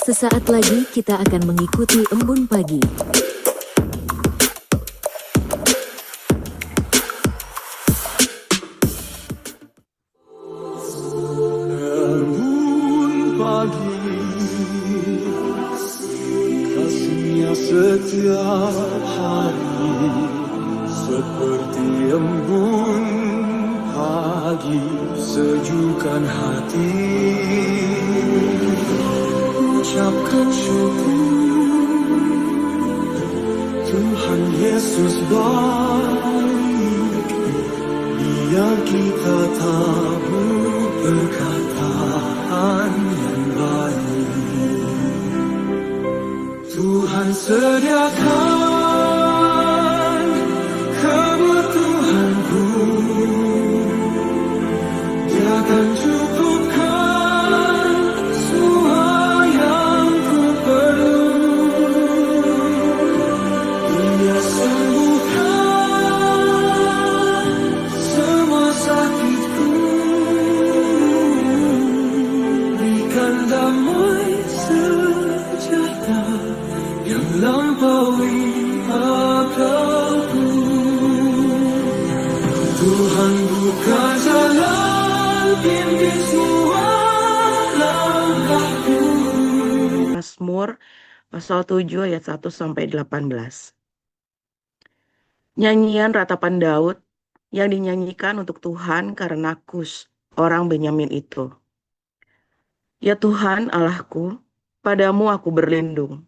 Sesaat lagi kita akan mengikuti Embun Pagi. Embun pagi, kasihnya setiap hari, seperti embun pagi, sejukkan hati. Ucapkan syukur, Tuhan Yesus baik, biar kita tahu perkataan yang baik. Tuhan sediakan kebutuhanku, Dia akan cukupkan semua yang ku perlu. Dia sembuhkan semua sakitku, berikan damai sejahtera yang lampaui akalku. Tuhan buka jalan, pimpin semua langkahku. Mazmur pasal 7 ayat 1 sampai 18. Nyanyian ratapan Daud yang dinyanyikan untuk Tuhan karena Kus, orang Benyamin itu. Ya Tuhan Allahku, padamu aku berlindung.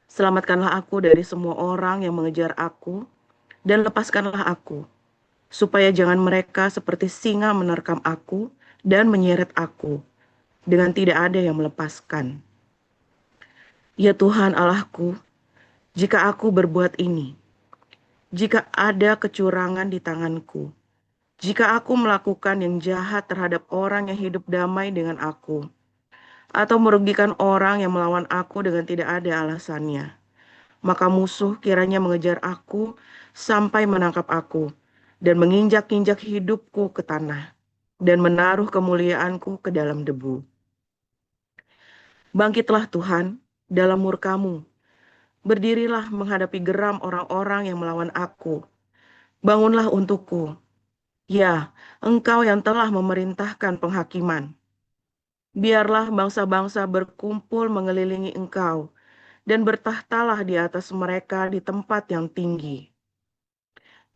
Selamatkanlah aku dari semua orang yang mengejar aku, dan lepaskanlah aku, supaya jangan mereka seperti singa menerkam aku dan menyeret aku, dengan tidak ada yang melepaskan. Ya Tuhan Allahku, jika aku berbuat ini, jika ada kecurangan di tanganku, jika aku melakukan yang jahat terhadap orang yang hidup damai dengan aku, atau merugikan orang yang melawan aku dengan tidak ada alasannya, maka musuh kiranya mengejar aku sampai menangkap aku, dan menginjak-injak hidupku ke tanah, dan menaruh kemuliaanku ke dalam debu. Bangkitlah Tuhan dalam murka-Mu, berdirilah menghadapi geram orang-orang yang melawan aku. Bangunlah untukku, ya, Engkau yang telah memerintahkan penghakiman. Biarlah bangsa-bangsa berkumpul mengelilingi Engkau, dan bertahtalah di atas mereka di tempat yang tinggi.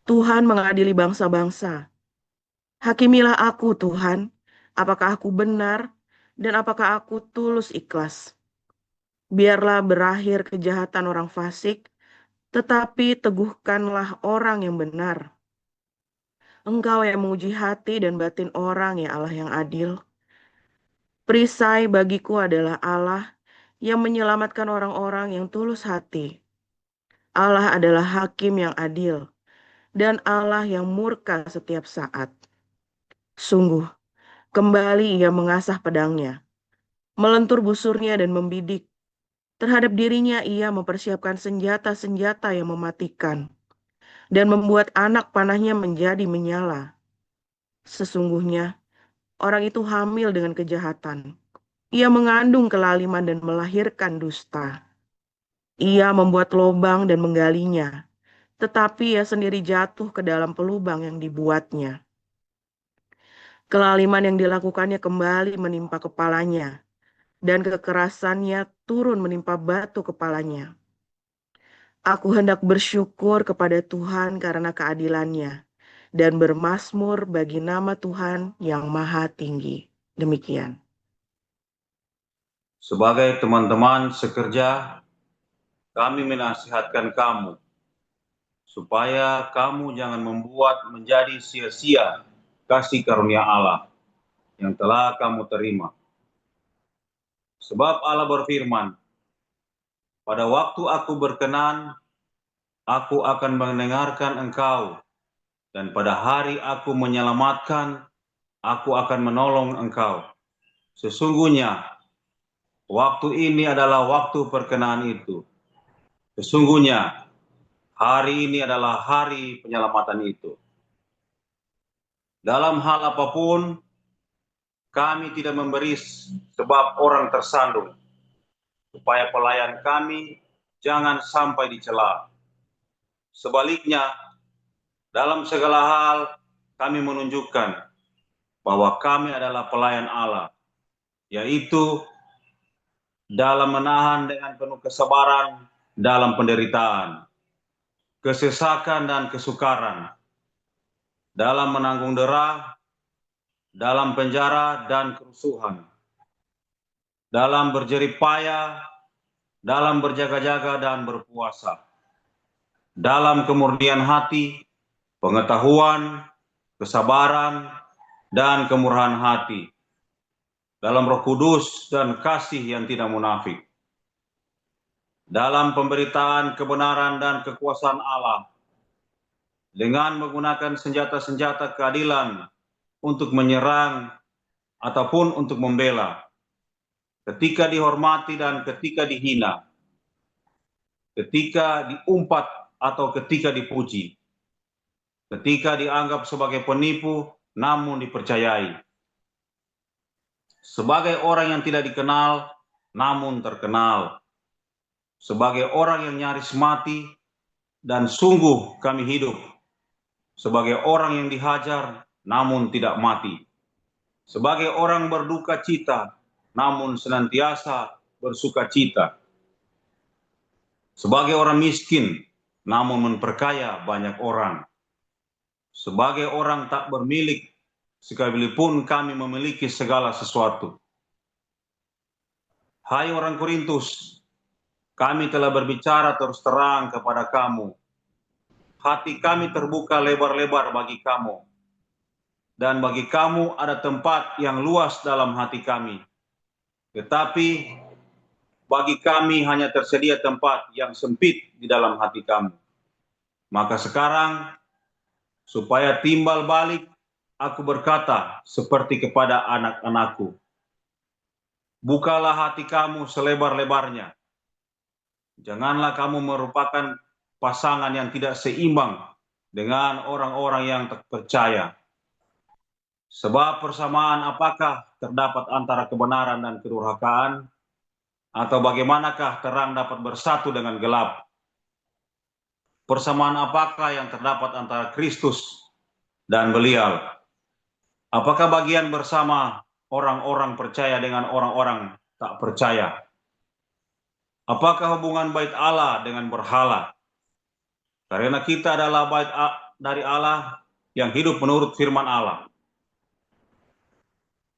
Tuhan mengadili bangsa-bangsa. Hakimilah aku, Tuhan, apakah aku benar, dan apakah aku tulus ikhlas. Biarlah berakhir kejahatan orang fasik, tetapi teguhkanlah orang yang benar. Engkau yang menguji hati dan batin orang, ya Allah yang adil. Perisai bagiku adalah Allah yang menyelamatkan orang-orang yang tulus hati. Allah adalah hakim yang adil, dan Allah yang murka setiap saat. Sungguh, kembali ia mengasah pedangnya, melentur busurnya dan membidik. Terhadap dirinya ia mempersiapkan senjata-senjata yang mematikan, dan membuat anak panahnya menjadi menyala. Sesungguhnya, orang itu hamil dengan kejahatan. Ia mengandung kelaliman dan melahirkan dusta. Ia membuat lubang dan menggalinya, tetapi ia sendiri jatuh ke dalam pelubang yang dibuatnya. Kelaliman yang dilakukannya kembali menimpa kepalanya, dan kekerasannya turun menimpa batu kepalanya. Aku hendak bersyukur kepada Tuhan karena keadilannya, dan bermazmur bagi nama Tuhan yang maha tinggi. Demikian. Sebagai teman-teman sekerja, kami menasihatkan kamu supaya kamu jangan membuat menjadi sia-sia kasih karunia Allah yang telah kamu terima. Sebab Allah berfirman, pada waktu aku berkenan, aku akan mendengarkan engkau, dan pada hari aku menyelamatkan, aku akan menolong engkau. Sesungguhnya, waktu ini adalah waktu perkenan itu. Sesungguhnya, hari ini adalah hari penyelamatan itu. Dalam hal apapun, kami tidak memberi sebab orang tersandung, supaya pelayan kami jangan sampai dicela. Sebaliknya, dalam segala hal kami menunjukkan bahwa kami adalah pelayan Allah, yaitu dalam menahan dengan penuh kesabaran dalam penderitaan, kesesakan dan kesukaran, dalam menanggung derah, dalam penjara dan kerusuhan, dalam berjerih payah, dalam berjaga-jaga dan berpuasa, dalam kemurnian hati, pengetahuan, kesabaran, dan kemurahan hati, dalam Roh Kudus dan kasih yang tidak munafik, dalam pemberitaan kebenaran dan kekuasaan Allah, dengan menggunakan senjata-senjata keadilan untuk menyerang ataupun untuk membela, ketika dihormati dan ketika dihina, ketika diumpat atau ketika dipuji, ketika dianggap sebagai penipu namun dipercayai, sebagai orang yang tidak dikenal namun terkenal, sebagai orang yang nyaris mati dan sungguh kami hidup, sebagai orang yang dihajar namun tidak mati, sebagai orang berduka cita namun senantiasa bersuka cita, sebagai orang miskin namun memperkaya banyak orang, sebagai orang tak bermilik sekalipun kami memiliki segala sesuatu. Hai orang Korintus, kami telah berbicara terus terang kepada kamu. Hati kami terbuka lebar-lebar bagi kamu. Dan bagi kamu ada tempat yang luas dalam hati kami. Tetapi bagi kami hanya tersedia tempat yang sempit di dalam hati kamu. Maka sekarang, supaya timbal balik, aku berkata seperti kepada anak-anakku. Bukalah hati kamu selebar-lebarnya. Janganlah kamu merupakan pasangan yang tidak seimbang dengan orang-orang yang tak percaya. Sebab persamaan apakah terdapat antara kebenaran dan kedurhakaan? Atau bagaimanakah terang dapat bersatu dengan gelap? Persamaan apakah yang terdapat antara Kristus dan Belial? Apakah bagian bersama orang-orang percaya dengan orang-orang tak percaya? Apakah hubungan bait Allah dengan berhala? Karena kita adalah bait dari Allah yang hidup menurut firman Allah.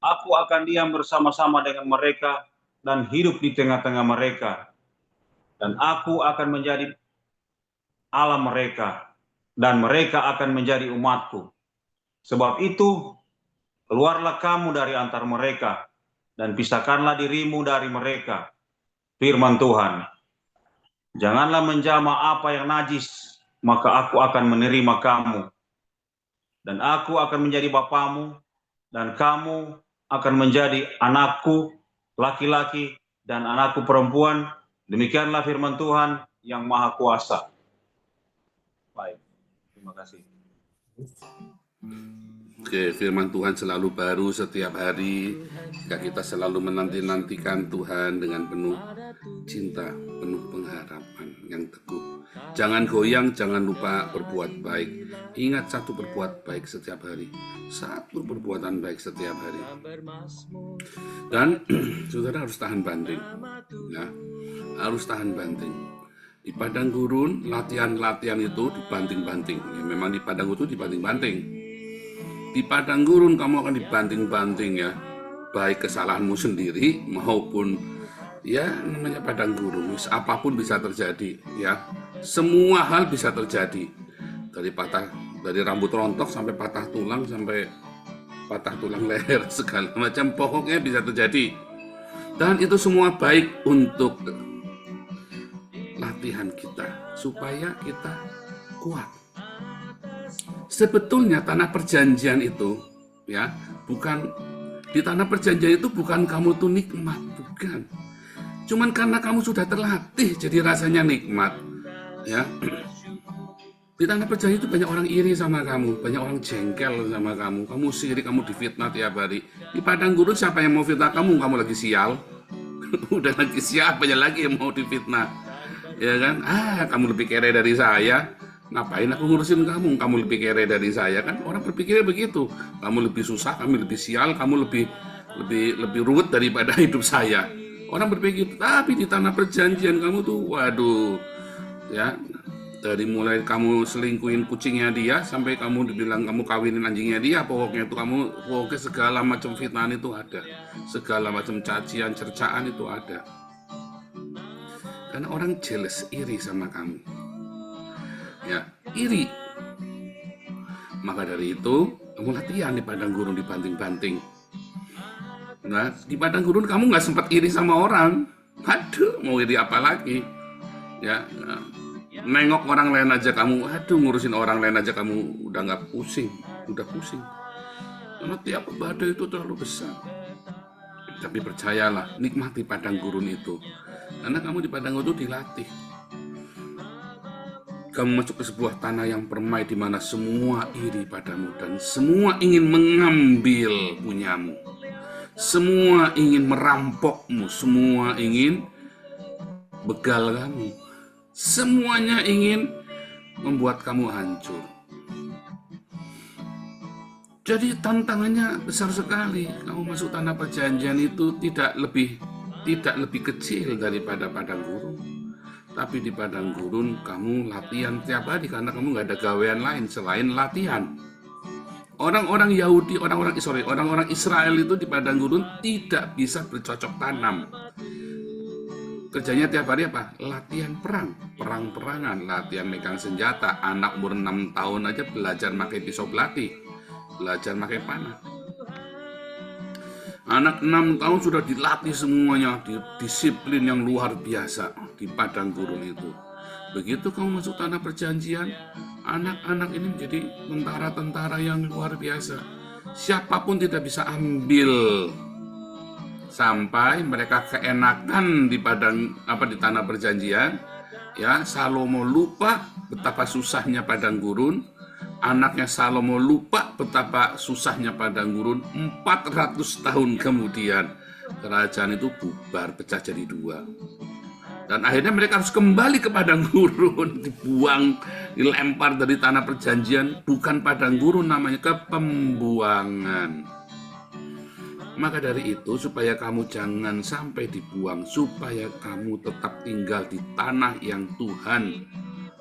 Aku akan diam bersama-sama dengan mereka dan hidup di tengah-tengah mereka. Dan aku akan menjadi Allah mereka, dan mereka akan menjadi umatku. Sebab itu, keluarlah kamu dari antar mereka, dan pisahkanlah dirimu dari mereka. Firman Tuhan, janganlah menjamah apa yang najis, maka aku akan menerima kamu. Dan aku akan menjadi bapamu, dan kamu akan menjadi anakku laki-laki dan anakku perempuan. Demikianlah firman Tuhan yang Maha Kuasa. Baik, terima kasih. Oke, firman Tuhan selalu baru setiap hari. Jika kita selalu menanti-nantikan Tuhan dengan penuh cinta, penuh pengharapan yang teguh. Jangan goyang, jangan lupa berbuat baik. Ingat satu berbuat baik setiap hari. Satu perbuatan baik setiap hari. Dan saudara harus tahan banting. Ya, harus tahan banting. Di padang gurun, latihan-latihan itu dibanting-banting. Ya, memang di padang itu dibanting-banting. Di padang gurun kamu akan dibanting-banting ya, baik kesalahanmu sendiri maupun ya namanya padang gurun, apapun bisa terjadi ya, semua hal bisa terjadi, dari rambut rontok sampai patah tulang leher, segala macam pokoknya bisa terjadi, dan itu semua baik untuk latihan kita supaya kita kuat. Sebetulnya tanah perjanjian itu ya, bukan di tanah perjanjian itu bukan kamu tuh nikmat, bukan. Cuman karena kamu sudah terlatih jadi rasanya nikmat ya. Di tanah perjanjian itu banyak orang iri sama kamu, banyak orang jengkel sama kamu, kamu sirik, kamu difitnah tiap hari. Di padang gurun siapa yang mau fitnah kamu lagi sial? Udah lagi siapa ya lagi yang mau difitnah? Ya kan? Kamu lebih kere dari saya. Ngapain aku ngurusin kamu? Kamu lebih kere dari saya kan? Orang berpikirnya begitu. Kamu lebih susah, kamu lebih sial, kamu lebih ruwet daripada hidup saya. Orang berpikir, tapi di tanah perjanjian kamu tuh, waduh, ya, dari mulai kamu selingkuhin kucingnya dia sampai kamu dibilang kamu kawinin anjingnya dia, pokoknya segala macam fitnah itu ada, segala macam cacian, cercaan itu ada. Karena orang jealous, iri sama kamu, ya, iri. Maka dari itu kamu latihan di padang gurun dibanting-banting. Nah, di padang gurun kamu nggak sempat iri sama orang. Aduh, mau iri apa lagi? Ya, nengok orang lain aja kamu, ngurusin orang lain aja kamu udah nggak pusing, udah pusing. Karena tiap badai itu terlalu besar. Tapi percayalah, nikmati padang gurun itu. Karena kamu di padang gurun itu dilatih. Kamu masuk ke sebuah tanah yang permai di mana semua iri padamu dan semua ingin mengambil punyamu. Semua ingin merampokmu, semua ingin begal kamu. Semuanya ingin membuat kamu hancur. Jadi tantangannya besar sekali. Kamu masuk tanah perjanjian itu tidak lebih kecil daripada padang gurun. Tapi di padang gurun kamu latihan tiap hari karena kamu nggak ada gawean lain selain latihan. Orang-orang Yahudi, orang-orang Israel itu di padang gurun tidak bisa bercocok tanam. Kerjanya tiap hari apa? Latihan perang-perangan, latihan megang senjata. Anak umur 6 tahun aja belajar pakai pisau belati, belajar pakai panah. Anak 6 tahun sudah dilatih semuanya, di disiplin yang luar biasa di padang gurun itu. Begitu kamu masuk tanah perjanjian, anak-anak ini menjadi tentara-tentara yang luar biasa. Siapapun tidak bisa ambil sampai mereka keenakan di tanah perjanjian. Ya, Salomo lupa betapa susahnya padang gurun. Anaknya Salomo lupa betapa susahnya padang gurun. 400 tahun kemudian kerajaan itu bubar, pecah jadi 2. Dan akhirnya mereka harus kembali ke padang gurun, dibuang, dilempar dari tanah perjanjian, bukan padang gurun namanya, ke pembuangan. Maka dari itu, supaya kamu jangan sampai dibuang, supaya kamu tetap tinggal di tanah yang Tuhan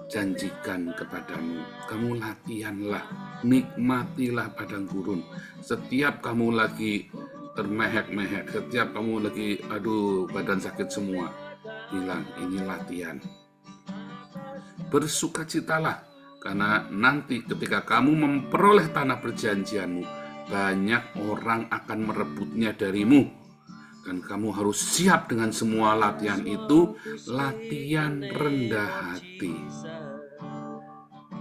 janjikan kepadamu, kamu latihanlah, nikmatilah padang gurun. Setiap kamu lagi termehek-mehek, setiap kamu lagi badan sakit semua, bilang ini latihan. Bersukacitalah, karena nanti ketika kamu memperoleh tanah perjanjianmu, banyak orang akan merebutnya darimu. Dan kamu harus siap dengan semua latihan itu, latihan rendah hati.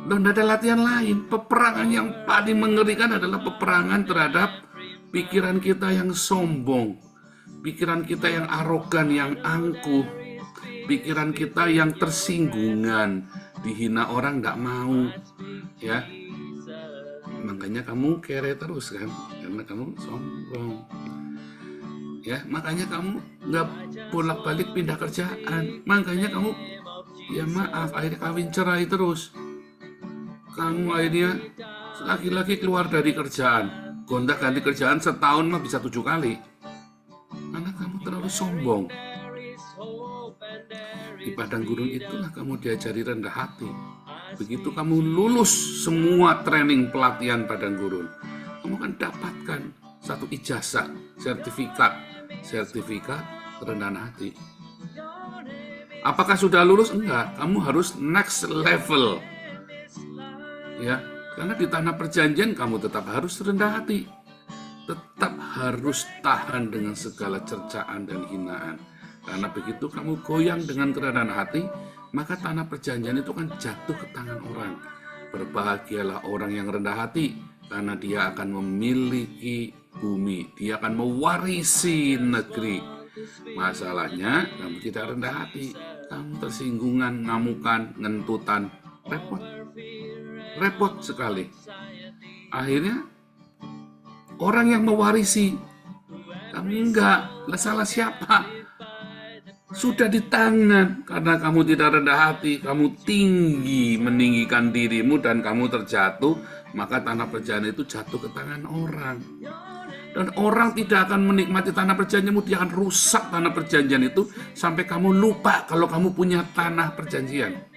Dan ada latihan lain, peperangan yang paling mengerikan adalah peperangan terhadap pikiran kita yang sombong, pikiran kita yang arogan, yang angkuh, pikiran kita yang tersinggungan, dihina orang nggak mau, ya. Makanya kamu kere terus kan, karena kamu sombong. Ya, makanya kamu nggak bolak-balik pindah kerjaan. Makanya kamu, ya maaf, akhirnya kawin cerai terus. Kamu akhirnya laki-laki keluar dari kerjaan, gonta-ganti kerjaan setahun mah bisa 7 kali. Karena kamu terlalu sombong. Di padang gurun itulah kamu diajari rendah hati. Begitu kamu lulus semua training pelatihan padang gurun, kamu akan dapatkan satu ijazah, sertifikat rendahan hati. Apakah sudah lulus? Enggak, kamu harus next level. Ya, karena di tanah perjanjian kamu tetap harus rendah hati. Tetap harus tahan dengan segala cercaan dan hinaan. Karena begitu kamu goyang dengan kerendahan hati, maka tanah perjanjian itu kan jatuh ke tangan orang. Berbahagialah orang yang rendah hati, karena dia akan memiliki bumi, dia akan mewarisi negeri. Masalahnya kamu tidak rendah hati, kamu tersinggungan, ngamukan, ngentutan, repot sekali. Akhirnya orang yang mewarisi, kamu enggak, lah salah siapa? Sudah di tangan, karena kamu tidak rendah hati, kamu tinggi meninggikan dirimu dan kamu terjatuh, maka tanah perjanjian itu jatuh ke tangan orang. Dan orang tidak akan menikmati tanah perjanjianmu, dia akan rusak tanah perjanjian itu sampai kamu lupa kalau kamu punya tanah perjanjian.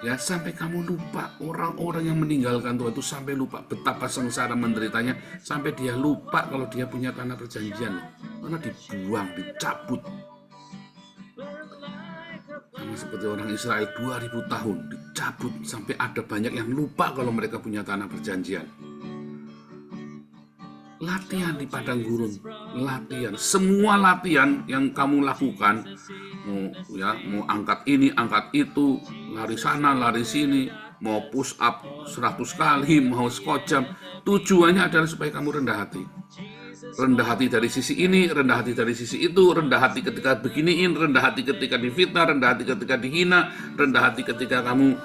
Ya, sampai kamu lupa. Orang-orang yang meninggalkan Tuhan itu sampai lupa betapa sengsara menderitanya, sampai dia lupa kalau dia punya tanah perjanjian. Karena dibuang, dicabut. Sama seperti orang Israel 2000 tahun dicabut, sampai ada banyak yang lupa kalau mereka punya tanah perjanjian. Latihan di padang gurun, latihan, semua latihan yang kamu lakukan, mau angkat ini, angkat itu, lari sana, lari sini, mau push up 100 kali, mau squat jam, tujuannya adalah supaya kamu rendah hati. Rendah hati dari sisi ini, rendah hati dari sisi itu, rendah hati ketika beginiin, rendah hati ketika difitnah, rendah hati ketika dihina, rendah hati ketika kamu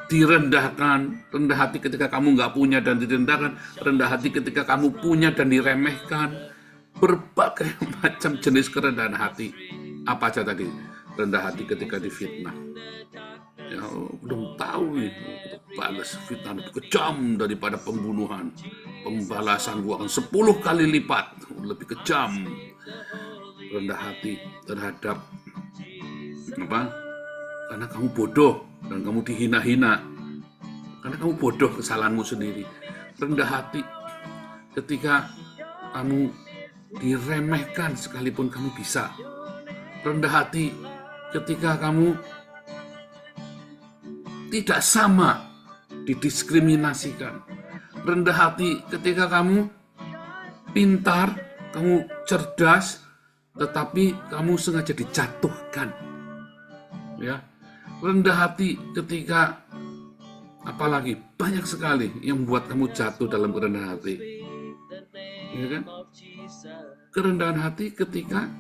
direndahkan, rendah hati ketika kamu nggak punya dan direndahkan, rendah hati ketika kamu punya dan diremehkan. Berbagai macam jenis kerendahan hati. Apa aja tadi? Rendah hati ketika difitnah. Ya, belum tahu nih, balas fitnah lebih kejam daripada pembunuhan. Pembalasan gua akan 10 kali lipat, lebih kejam. Rendah hati terhadap apa? Karena kamu bodoh dan kamu dihina-hina, karena kamu bodoh kesalahanmu sendiri. Rendah hati ketika kamu diremehkan sekalipun kamu bisa. Rendah hati ketika kamu tidak sama, didiskriminasikan. Rendah hati ketika kamu pintar, kamu cerdas, tetapi kamu sengaja dijatuhkan. Ya, rendah hati ketika apalagi banyak sekali yang membuat kamu jatuh dalam kerendahan hati. Ya kan? Kerendahan hati ketika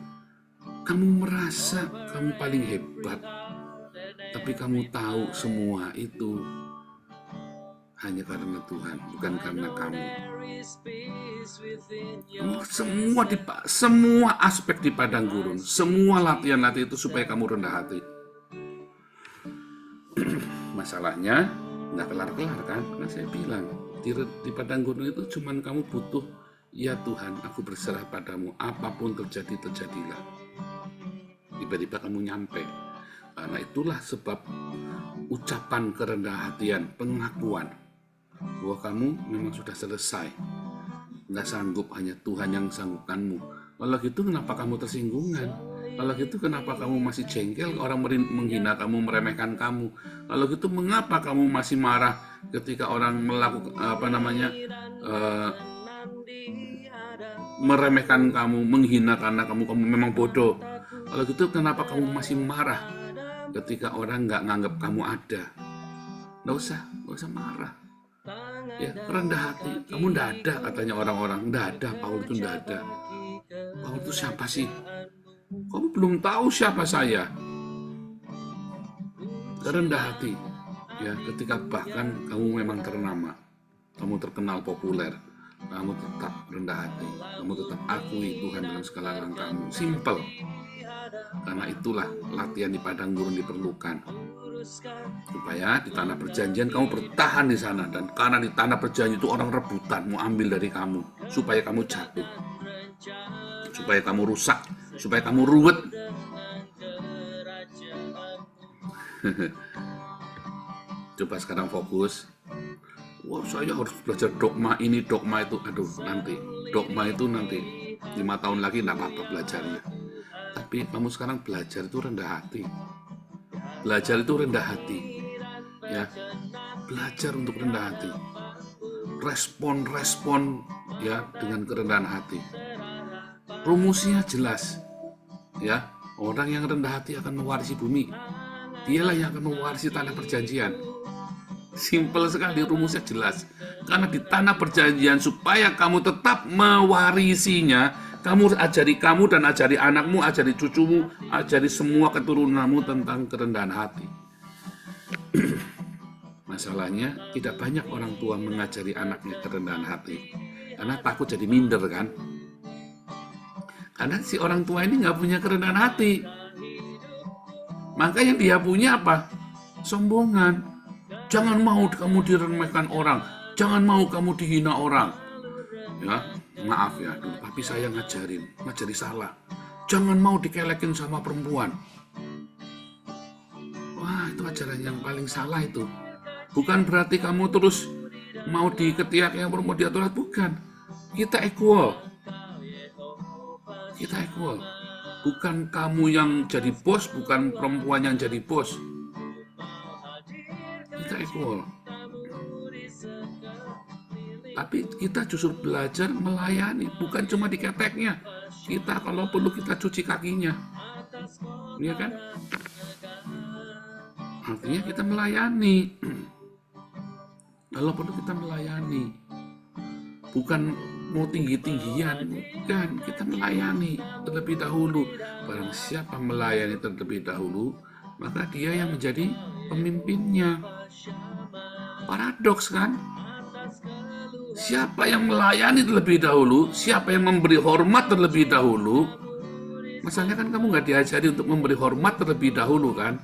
kamu merasa kamu paling hebat, tapi kamu tahu semua itu hanya karena Tuhan, bukan karena kamu. Semua aspek di padang gurun, semua latihan-latihan itu supaya kamu rendah hati. Masalahnya nggak kelar-kelar kan? Karena saya bilang di padang gurun itu cuman kamu butuh, ya Tuhan, aku berserah padamu, apapun terjadi, terjadilah. Tiba-tiba kamu nyampe. Karena itulah sebab ucapan kerendahan hatian, pengakuan bahwa kamu memang sudah selesai. Nggak sanggup, hanya Tuhan yang sanggupkanmu. Kalau gitu kenapa kamu tersinggungan? Kalau gitu kenapa kamu masih jengkel orang menghina kamu, meremehkan kamu? Kalau gitu mengapa kamu masih marah ketika orang melakukan meremehkan kamu, menghina karena kamu memang bodoh? Kalau gitu kenapa kamu masih marah ketika orang nggak nganggap kamu ada? Nggak usah marah. Ya, rendah hati. Kamu nggak ada, katanya orang-orang. Nggak ada, Paulus itu nggak ada. Paulus itu siapa sih? Kamu belum tahu siapa saya. Rendah hati. Ya, ketika bahkan kamu memang ternama, kamu terkenal populer, kamu tetap rendah hati. Kamu tetap akui Tuhan dalam segala langkahmu. Simple. Karena itulah latihan di padang gurun diperlukan. Supaya di tanah perjanjian kamu bertahan di sana, dan karena di tanah perjanjian itu orang rebutan mau ambil dari kamu, supaya kamu jatuh, supaya kamu rusak, supaya kamu ruwet. Coba sekarang fokus. Wah, saya harus belajar dogma ini, dogma itu. Aduh, nanti dogma itu nanti 5 tahun lagi nggak apa-apa belajarnya. Tapi kamu sekarang belajar itu rendah hati. Belajar itu rendah hati, ya. Belajar untuk rendah hati. Respon, ya, dengan kerendahan hati. Rumusnya jelas, ya. Orang yang rendah hati akan mewarisi bumi. Dialah yang akan mewarisi tanah perjanjian. Simple sekali, rumusnya jelas. Karena di tanah perjanjian supaya kamu tetap mewarisinya, kamu ajari kamu dan ajari anakmu, ajari cucumu, ajari semua keturunanmu tentang kerendahan hati. Masalahnya tidak banyak orang tua mengajari anaknya kerendahan hati, karena takut jadi minder kan. Karena si orang tua ini nggak punya kerendahan hati. Maka yang dia punya apa? Sombongan. Jangan mau kamu diremehkan orang. Jangan mau kamu dihina orang. Ya, maaf ya, dulu papi saya ngajari salah. Jangan mau dikelekin sama perempuan. Wah, itu ajaran yang paling salah itu. Bukan berarti kamu terus mau diketiak yang perempuan diatur, bukan. Kita equal. Kita equal. Bukan kamu yang jadi bos, bukan perempuan yang jadi bos. Kita equal. Tapi kita justru belajar melayani, bukan cuma diketeknya. Kita kalau perlu kita cuci kakinya. Iya kan? Artinya kita melayani. Kalau perlu kita melayani. Bukan mau tinggi-tinggian, bukan. Kita melayani terlebih dahulu. Barang siapa melayani terlebih dahulu, maka dia yang menjadi pemimpinnya. Paradoks kan? Siapa yang melayani terlebih dahulu, siapa yang memberi hormat terlebih dahulu. Masalahnya kan kamu nggak diajari untuk memberi hormat terlebih dahulu kan?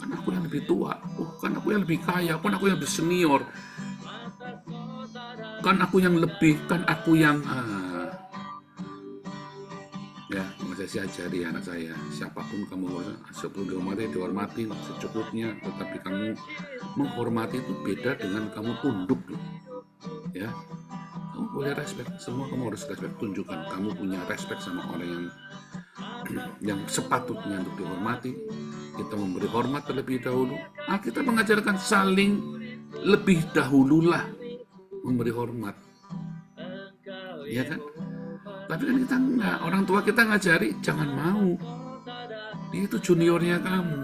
Kan aku yang lebih tua, kan aku yang lebih kaya, kan aku yang lebih senior, kan aku yang lebih, kan aku yang ya, saya ajari anak saya, siapapun kamu sebelum dihormati secukupnya, tetapi kamu menghormati itu beda dengan kamu tunduk loh. Ya, kamu boleh respect, semua kamu harus respect, tunjukkan kamu punya respect sama orang yang sepatutnya untuk dihormati. Kita memberi hormat terlebih dahulu. Nah, kita mengajarkan saling lebih dahululah memberi hormat. Ya kan? Tapi kan kita enggak. Orang tua kita ngajari, jangan mau. Dia itu juniornya kamu.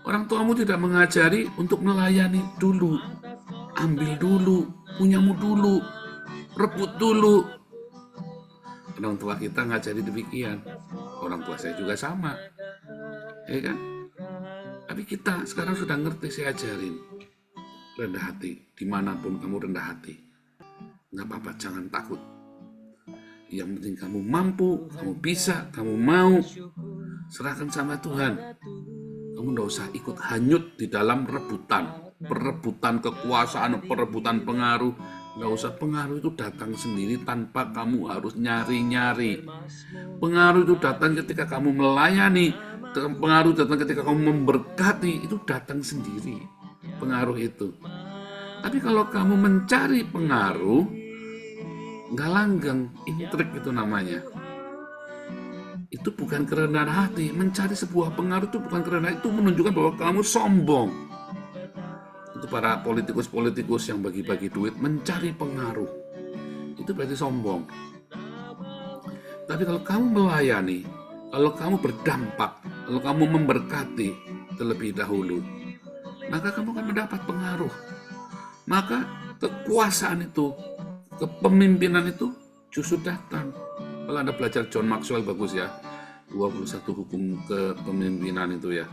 Orang tuamu tidak mengajari untuk melayani dulu. Ambil dulu, punyamu dulu, rebut dulu. Orang tua kita ngajari demikian. Orang tua saya juga sama. Ya kan? Tapi kita sekarang sudah ngerti, saya ajarin. Rendah hati, dimanapun kamu rendah hati. Nggak apa-apa, jangan takut. Yang penting kamu mampu, kamu bisa, kamu mau. Serahkan sama Tuhan. Kamu nggak usah ikut hanyut di dalam rebutan. Perebutan kekuasaan, perebutan pengaruh. Nggak usah, pengaruh itu datang sendiri tanpa kamu harus nyari-nyari. Pengaruh itu datang ketika kamu melayani. Pengaruh datang ketika kamu memberkati. Itu datang sendiri, pengaruh itu. Tapi kalau kamu mencari pengaruh, nggak langgeng, intrik itu namanya. Itu bukan kerendahan hati. Mencari sebuah pengaruh itu bukan kerendahan, itu menunjukkan bahwa kamu sombong. Itu para politikus-politikus yang bagi-bagi duit mencari pengaruh. Itu berarti sombong. Tapi kalau kamu melayani, kalau kamu berdampak, kalau kamu memberkati terlebih dahulu, maka kamu akan mendapat pengaruh. Maka kekuasaan itu, kepemimpinan itu justru datang. Kalau Anda belajar John Maxwell, bagus ya, 21 hukum kepemimpinan itu ya.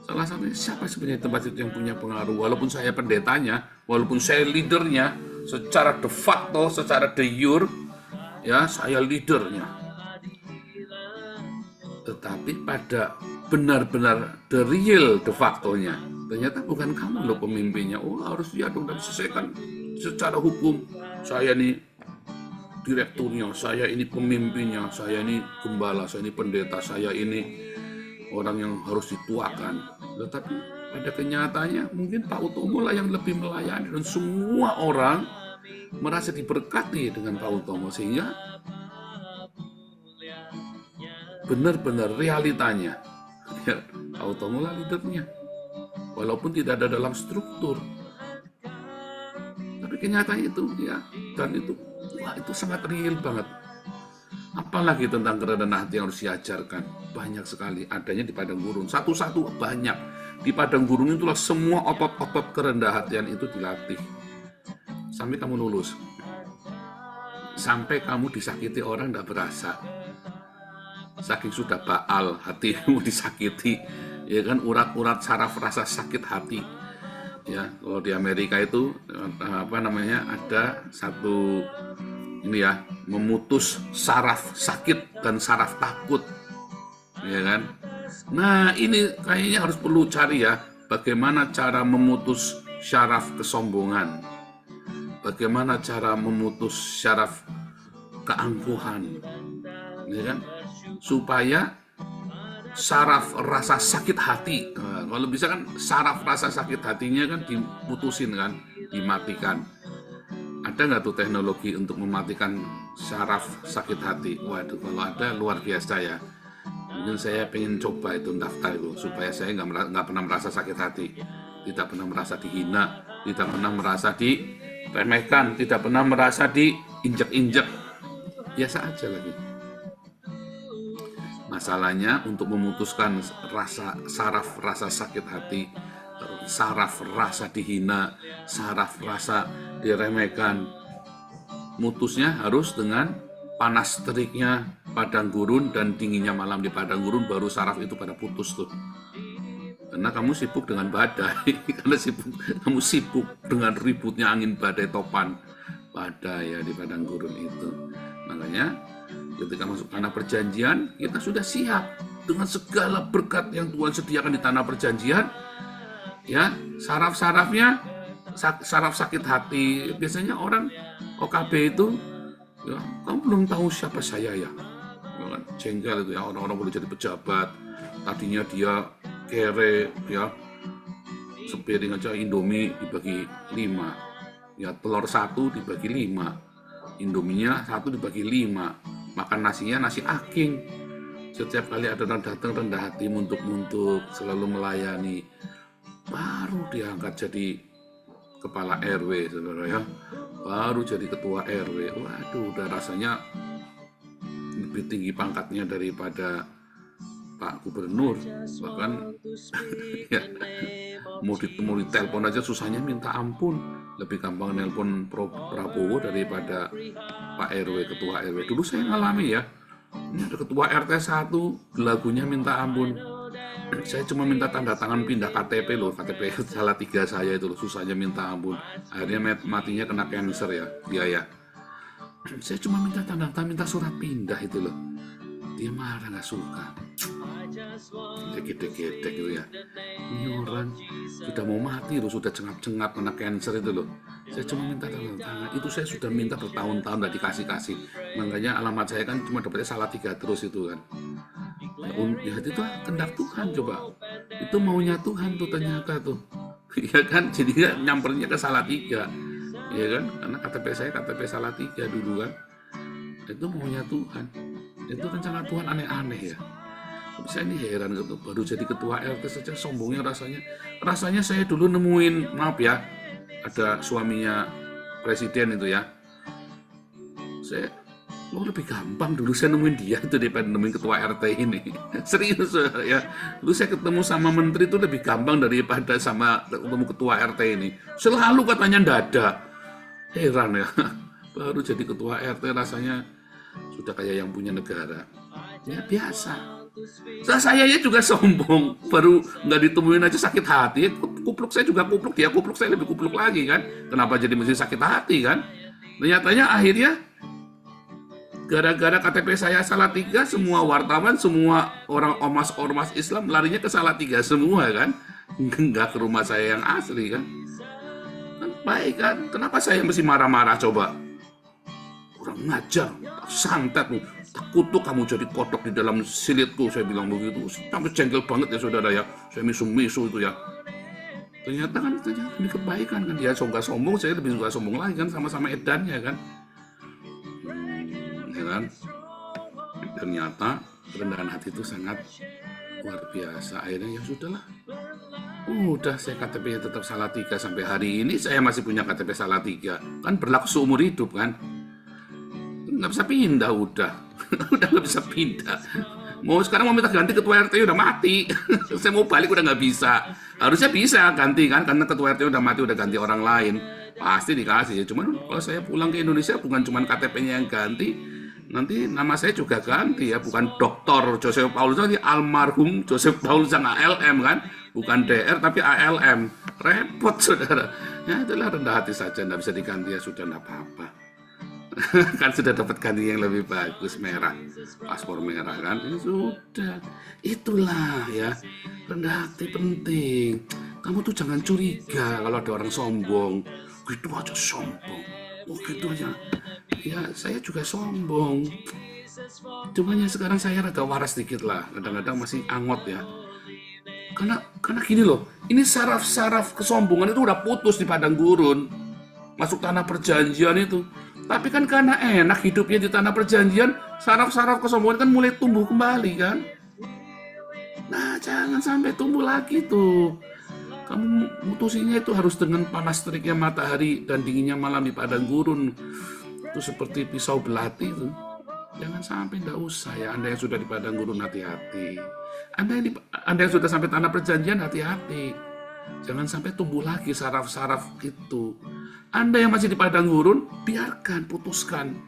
Salah satunya, siapa sebenarnya tempat itu yang punya pengaruh? Walaupun saya pendetanya, walaupun saya leadernya, secara de facto, secara de jure, ya saya leadernya. Tetapi pada benar-benar the real de factonya, ternyata bukan kamu loh pemimpinnya. Oh, harus dia dong diselesaikan secara hukum. Saya ini direkturnya, saya ini pemimpinnya, saya ini gembala, saya ini pendeta, saya ini orang yang harus dituakan. Tetapi pada kenyataannya mungkin Pak Utomo lah yang lebih melayani, dan semua orang merasa diberkati dengan Pak Utomo, sehingga benar-benar realitanya ya, Pak Utomo lah leadernya, walaupun tidak ada dalam struktur. Tapi kenyataannya itu ya, dan itu wah, itu sangat real banget. Apalagi tentang kerendahan hati yang harus diajarkan, banyak sekali adanya di padang gurun. Satu-satu banyak. Di padang gurun itulah semua otot-otot kerendahan hatian itu dilatih sampai kamu lulus, sampai kamu disakiti orang tidak berasa, saking sudah baal hatimu disakiti, ya kan, urat-urat saraf rasa sakit hati. Ya, kalau di Amerika itu apa namanya, ada satu ini ya, memutus saraf sakit dan saraf takut, ya kan? Nah, ini kayaknya harus perlu cari ya, bagaimana cara memutus syaraf kesombongan, bagaimana cara memutus syaraf keangkuhan, ya kan? Supaya saraf rasa sakit hati, nah, kalau bisa kan saraf rasa sakit hatinya kan diputusin kan, dimatikan. Ada nggak tuh teknologi untuk mematikan saraf sakit hati? Waduh, kalau ada luar biasa ya. Mungkin saya pengen coba itu daftar itu supaya saya nggak pernah merasa sakit hati, tidak pernah merasa dihina, tidak pernah merasa diremehkan, tidak pernah merasa diinjek-injek. Biasa aja lagi. Masalahnya untuk memutuskan saraf rasa sakit hati, saraf rasa dihina, saraf rasa diremehkan, mutusnya harus dengan panas teriknya padang gurun dan dinginnya malam di padang gurun, baru saraf itu pada putus tuh. Karena kamu sibuk dengan badai, karena kamu sibuk dengan ributnya angin badai topan, badai ya di padang gurun itu. Makanya ketika masuk tanah perjanjian, kita sudah siap dengan segala berkat yang Tuhan sediakan di tanah perjanjian. Ya, saraf-sarafnya, saraf sakit hati. Biasanya orang OKB itu, ya, kamu belum tahu siapa saya ya. Jengkel itu ya, orang-orang boleh jadi pejabat. Tadinya dia kere, ya, sepiring aja Indomie dibagi 5. Ya, telur 1 dibagi 5. Indominya 1 dibagi 5. Makan nasinya nasi aking. Setiap kali ada orang datang rendah hati, muntuk-muntuk, selalu melayani. Baru diangkat jadi kepala RW, saudara ya. Baru jadi ketua RW. Waduh, udah rasanya lebih tinggi pangkatnya daripada Pak Gubernur. Bahkan ya, mau ditelepon aja susahnya minta ampun. Lebih gampang nelpon Prabowo daripada Pak RW, ketua RW. Dulu saya ngalami ya. Ini ada ketua RT 1, lagunya minta ampun. Saya cuma minta tanda tangan pindah KTP loh, KTP Salatiga saya itu loh, susahnya minta ampun. Akhirnya matinya kena cancer ya, dia ya. Saya cuma minta tanda tangan, minta surat pindah itu loh. Dia marah, nggak suka. Gedek-gedek gitu ya. Ini orang sudah mau mati loh, sudah cengap-cengap kena cancer itu loh. Saya cuma minta tanda tangan. Itu saya sudah minta bertahun-tahun nggak dikasih-kasih. Makanya alamat saya kan cuma dapetnya Salatiga terus itu kan. Ya itu kehendak Tuhan coba. Itu maunya Tuhan tuh ternyata tuh. Ya kan, jadi nyampernya ke Salatiga. Ya kan, karena KTP saya KTP Salatiga dulu kan. Itu maunya Tuhan. Itu rencana Tuhan aneh-aneh ya. Tapi saya ini heran gitu, baru jadi ketua RT saja sombongnya rasanya. Rasanya saya dulu nemuin, maaf ya, ada suaminya presiden itu ya. Lebih gampang dulu saya nemuin dia itu daripada nemuin ketua RT ini. Serius ya. Dulu saya ketemu sama menteri itu lebih gampang daripada sama ketemu ketua RT ini. Selalu katanya ndak ada. Heran ya. Baru jadi ketua RT rasanya sudah kayak yang punya negara. Ya biasa. Saya juga sombong. Baru nggak ditemuin aja sakit hati. Kupluk saya juga kupluk. Ya kupluk saya lebih kupluk lagi kan. Kenapa jadi mesti sakit hati kan? Ternyatanya akhirnya gara-gara KTP saya Salatiga, semua wartawan, semua orang ormas Islam larinya ke Salatiga semua kan. Nggak ke rumah saya yang asli kan. Baik kan, kenapa saya mesti marah-marah coba? Kurang ngajar, santet nih, kutuk kamu jadi kodok di dalam silitku, saya bilang begitu. Sampai jengkel banget ya saudara ya, saya misu-misu itu ya. Ternyata kan ini kebaikan kan, dia nggak sombong, saya lebih suka sombong lagi kan, sama-sama edannya kan. Ya kan? Ternyata kerendahan hati itu sangat luar biasa. Akhirnya ya sudahlah. Udah saya KTP-nya tetap Salatiga sampai hari ini, saya masih punya KTP Salatiga. Kan berlaku seumur hidup kan. Nggak bisa pindah udah. Udah nggak bisa pindah. Sekarang mau minta ganti ketua RT udah mati. Saya mau balik udah nggak bisa. Harusnya bisa ganti kan, karena ketua RT udah mati, udah ganti orang lain. Pasti dikasih. Cuman kalau saya pulang ke Indonesia bukan cuma KTP-nya yang ganti, nanti nama saya juga ganti ya, bukan Dr. Joseph Paulus, nanti almarhum Joseph Paulus yang ALM kan, bukan DR tapi ALM. Repot saudara. Ya itulah rendah hati saja, nggak bisa diganti ya sudah, nggak apa-apa. Kan sudah dapat ganti yang lebih bagus, merah, paspor merah kan. Ini sudah, itulah ya, rendah hati penting. Kamu tuh jangan curiga kalau ada orang sombong, gitu aja sombong, oh gitu aja. Ya saya juga sombong, cuman ya sekarang saya rada waras dikit lah, kadang-kadang masih angot ya. Karena gini loh, ini saraf-saraf kesombongan itu udah putus di padang gurun, masuk tanah perjanjian itu. Tapi kan karena enak hidupnya di tanah perjanjian, saraf-saraf kesombongan kan mulai tumbuh kembali kan. Nah jangan sampai tumbuh lagi tuh. Kamu mutusinya itu harus dengan panas teriknya matahari dan dinginnya malam di padang gurun. Itu seperti pisau belati itu. Jangan sampai, nggak usah ya. Anda yang sudah di padang gurun hati-hati. Anda yang sudah sampai tanah perjanjian hati-hati. Jangan sampai tumbuh lagi saraf-saraf itu. Anda yang masih di padang gurun, biarkan, putuskan,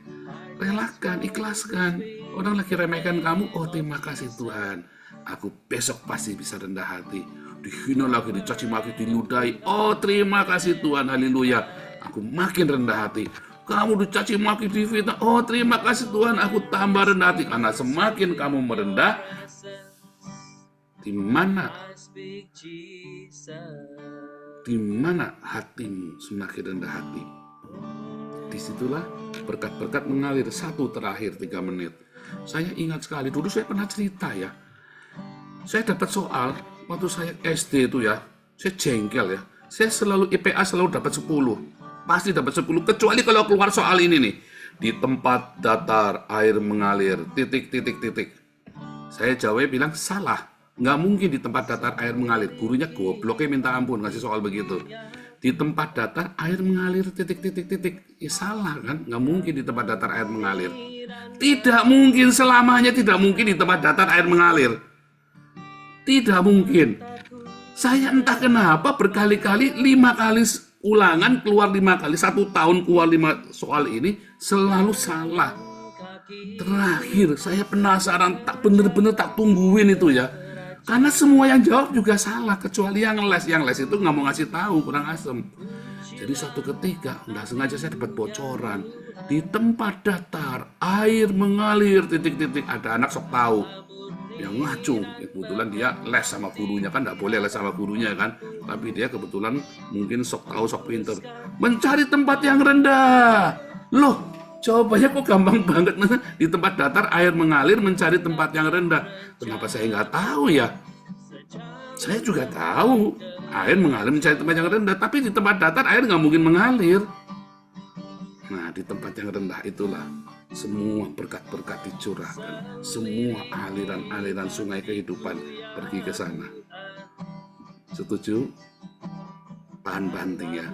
relakan, ikhlaskan. Orang lagi remehkan kamu, oh terima kasih Tuhan. Aku besok pasti bisa rendah hati. Dihina lagi, dicaci maki, diludahi. Oh terima kasih Tuhan, haleluya. Aku makin rendah hati. Kamu dicaci maki, difitnah. Oh terima kasih Tuhan, aku tambah rendah hati. Karena semakin kamu merendah, di mana hatimu semakin rendah hati, disitulah berkat-berkat mengalir. Satu terakhir 3 menit. Saya ingat sekali, dulu saya pernah cerita ya. Saya dapat soal waktu saya SD itu ya, saya jengkel ya. Saya selalu IPA selalu dapat 10. Pasti dapat 10, kecuali kalau keluar soal ini nih. Di tempat datar air mengalir, titik. Saya jawab bilang salah. Nggak mungkin di tempat datar air mengalir. Gurunya gobloknya minta ampun ngasih soal begitu. Di tempat datar air mengalir, titik. Ya salah kan? Nggak mungkin di tempat datar air mengalir. Tidak mungkin, selamanya tidak mungkin di tempat datar air mengalir. Tidak mungkin. Saya entah kenapa berkali-kali 5 kali ulangan keluar 5 kali. 1 tahun keluar 5 soal ini selalu salah. Terakhir saya penasaran, tak bener-bener tak tungguin itu ya. Karena semua yang jawab juga salah, kecuali yang les. Yang les itu nggak mau ngasih tahu, kurang asem. Jadi suatu ketika nggak sengaja saya dapat bocoran. Di tempat datar air mengalir, titik. Ada anak sok tahu yang ngacu. Kebetulan dia les sama gurunya, kan nggak boleh les sama gurunya kan. Tapi dia kebetulan mungkin sok tahu, sok pinter. Mencari tempat yang rendah. Loh, jawabannya kok gampang banget. Di tempat datar air mengalir, mencari tempat yang rendah. Kenapa saya nggak tahu ya? Saya juga tahu air mengalir mencari tempat yang rendah, tapi di tempat datar air nggak mungkin mengalir. Nah, di tempat yang rendah itulah semua berkat-berkat dicurahkan, semua aliran-aliran sungai kehidupan pergi ke sana. Setuju? Tahan banting ya.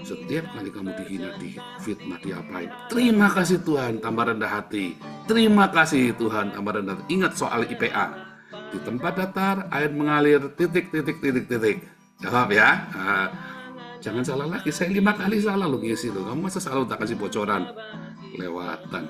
Setiap kali kamu dihina, difitnah, diapain, terima kasih Tuhan, tambah rendah hati. Terima kasih Tuhan, tambah rendah hati. Ingat soal IPA. Di tempat datar air mengalir, titik. Jawab ya. Jangan salah lagi, saya 5 kali salah lo ngisi lo. Kamu masa selalu tak kasih bocoran? Kelewatan.